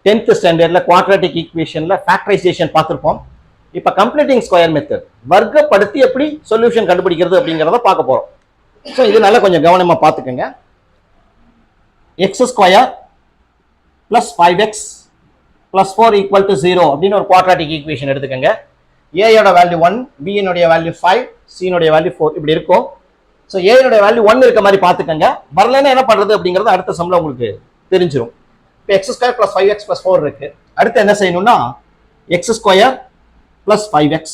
10th ஸ்டாண்டர்ட்ல quadratic ஈக்குவேஷன்ல factorisation பார்த்திருப்போம். இப்போ கம்ப்ளீட்டிங் ஸ்கொயர் மெத்தட் வர்க்கப்படுத்தி எப்படி சொல்யூஷன் கண்டுபிடிக்கிறது அப்படிங்கிறத பார்க்க போறோம். ஸோ இதனால கொஞ்சம் கவனமா பார்த்துக்கோங்க. X square plus 5x plus 4 equal to 0 அப்படின்னு ஒரு குவாட்ராட்டிக் ஈக்குவேஷன் எடுத்துக்கோங்க. ஏயோட வேல்யூ 1, பியினுடைய வேல்யூ 5, சியினுடைய வேல்யூ 4 இப்படி இருக்கும். ஸோ ஏனுடைய வேல்யூ 1 இருக்க மாதிரி பார்த்துக்கோங்க. வரலன்னா என்ன பண்றது அப்படிங்கிறது அடுத்த சம்ல உங்களுக்கு தெரிஞ்சிடும். இப்போ X square plus 5x plus 4 இருக்கு. அடுத்து என்ன செய்யணும்னா எக்ஸ் ஸ்கொயர் பிளஸ் 5x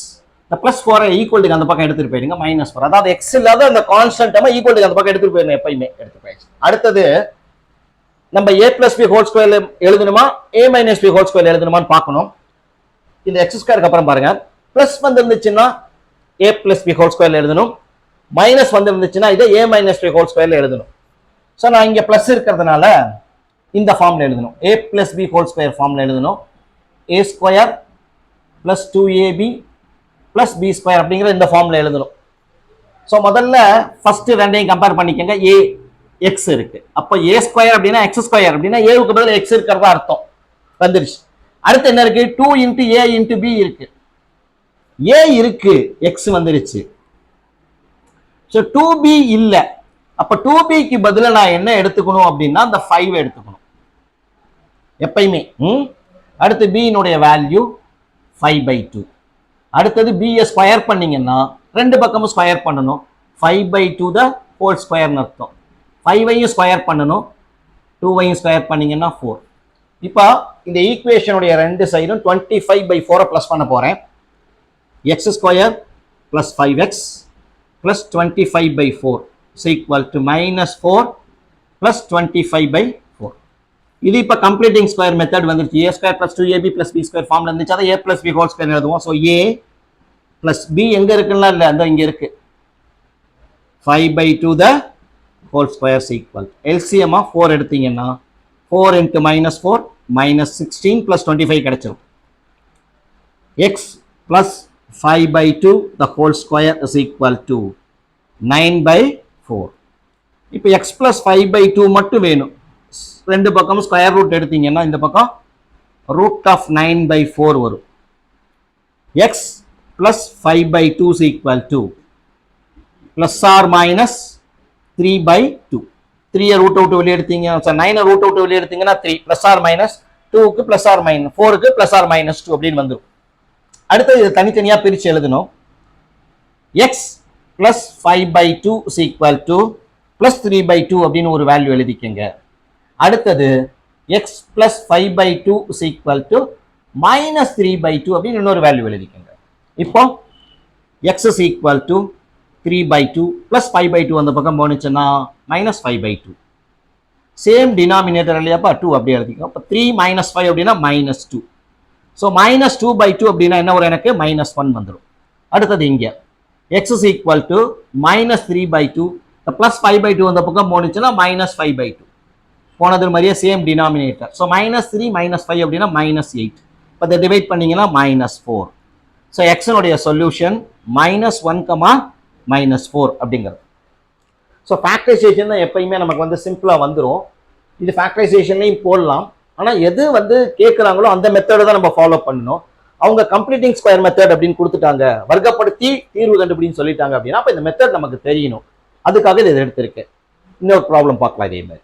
இந்த பிளஸ் 4 ஈக்குவல்ட்டுக்கு அந்த பக்கம் எடுத்துட்டு போயிடுங்க -4. அதாவது எக்ஸ் இல்லாத அந்த கான்ஸ்டன்ட் ஈக்குவல்ட்டுக்கு அந்த பக்கம் எடுத்துட்டு போயிடணும், எப்பயுமே எடுத்து போயிடுச்சு. அடுத்தது நம்ம a plus b whole square எழுதணுமா a minus b whole square எழுதணுமான்னு பார்க்கணும். இந்த எக்ஸ் ஸ்கொயருக்கு அப்புறம் பாருங்க பிளஸ் வந்துருந்துச்சுன்னா a plus b whole square எழுதணும், மைனஸ் வந்துருந்துச்சுன்னா இதை a மைனஸ் பி ஹோல் ஸ்கொயர்ல எழுதணும். ஸோ நான் இங்க பிளஸ் இருக்கிறதுனால இந்த ஃபார்ம்ல எழுதணும், a plus b whole square ஃபார்ம்ல எழுதணும். a square plus 2ab plus b square அப்படிங்கிற இந்த ஃபார்ம்ல எழுதணும். ஸோ முதல்ல ஃபர்ஸ்ட் ரெண்டையும் கம்பேர் பண்ணிக்கங்க. a x இருக்கு, அப்போ a ஸ்கொயர் அப்படின்னா x ஸ்கொயர் அப்படின்னா ஏவுக்கு பதில் x இருக்கிறதா அர்த்தம் வந்துருச்சு. அடுத்து என்ன இருக்கு 2 இன்ட்டு a இன்ட்டு b இருக்கு, a இருக்கு x வந்துருச்சு. ஸோ 2b இல்லை, அப்போ 2bக்கு பதிலாக நான் என்ன எடுத்துக்கணும் அப்படின்னா அந்த 5 எடுத்துக்கணும் எப்பயுமே. அடுத்து b-னுடைய வேல்யூ 5/2. அடுத்தது b ஸ்கொயர் பண்ணீங்கன்னா ரெண்டு பக்கமும் ஸ்கொயர் பண்ணணும், 5/2 த ஹோல் ஸ்கொயர்னு அர்த்தம். 5ஐயும் ஸ்கொயர் பண்ணணும், 2ஐயும் ஸ்கொயர் பண்ணீங்கன்னா 4. இப்போ இந்த ஈக்குவேஷனுடைய ரெண்டு சைடும் 25/4 ப்ளஸ் பண்ண போறேன். X square plus 5x plus 25/4 equal to -4 plus 25/4. இது இப்போ கம்ப்ளீட்டிங் ஸ்கொயர் மெத்தட் வந்துருச்சு. a square plus 2ab plus b square ஃபார்ம்ல இருந்துச்சு, அதை a plus b whole square எழுதுவோம். ஸோ a பிளஸ் b எங்க இருக்குன்னா இல்லை, அந்த இங்க இருக்கு 5/2 the whole square equal LCM 4 எடுத்தீங்கன்னா 4 into -4 -16 plus 25 கிடைச்சிடும். x plus 5/2 the whole square is equal to 9/4. இப்போ x plus 5/2 மட்டும் வேணும். ரெண்டு பக்கமும் ஸ்கொயர் ரூட் எடுத்தீங்கன்னா இந்த பக்கம் ரூட் ஆஃப் 9/4 வரும். x plus 5/2 is equal to plus or minus 3/2. 3 root out வெளியே எடுத்தீங்க, 9 ரூட் அவுட் வெளியே எடுத்தீங்கன்னா 3 plus or minus 2க்கு plus or minus 4க்கு plus or minus 2 அப்படின்னு வந்துடும். அடுத்தது இது தனித்தனியா பிரிச்சு எழுதணும். x plus 5/2 is equal to plus 3/2 அப்படின்னு ஒரு வேல்யூ எழுதிக்கங்க. அடுத்தது x plus 5/2 is equal to minus 3/2 அப்படின்னு இன்னொரு வேல்யூ எழுதிக்கங்க. இப்போ x is equal to 3/2 plus 5/2 அந்த பக்கம் போனுச்சுன்னா minus 5/2. சேம் டினாமினேட்டர் இல்லையாப்பா 2 அப்படியே எழுதிக்கோ. அப்போ 3 minus 5 அப்படின்னா -2. ஸோ -2/2 அப்படின்னா என்ன வரும், எனக்கு -1 வந்துடும். அடுத்தது இங்க x is equal to -3/2 plus 5/2 அந்த பக்கம் போனுச்சுன்னா -5/2 போனது மாதிரியே சேம் டினாமினேட்டர். ஸோ -3 -5 அப்படின்னா -8. இப்போ இதை டிவைட் பண்ணீங்கன்னா -4. ஸோ எக்ஸனுடைய சொல்யூஷன் -1, -4 அப்படிங்கிறது. ஸோ ஃபேக்டரைசேஷன் தான் எப்பயுமே நமக்கு வந்து சிம்பிளாக வந்துடும். இது ஃபேக்டரைசேஷன்லையும் போடலாம், ஆனால் எது வந்து கேட்குறாங்களோ அந்த மெத்தடை தான் நம்ம ஃபாலோ பண்ணணும். அவங்க கம்ப்ளீட்டிங் ஸ்கொயர் மெத்தட் அப்படின்னு கொடுத்துட்டாங்க, வர்க்கப்படுத்தி தீர்வு கண்டுபிடின்னு சொல்லிட்டாங்க அப்படின்னா அப்போ இந்த மெத்தட் நமக்கு தெரியணும். அதுக்காக இதை எடுத்திருக்கேன். இன்னொரு ப்ராப்ளம் பார்க்கலாம் இதே மாதிரி.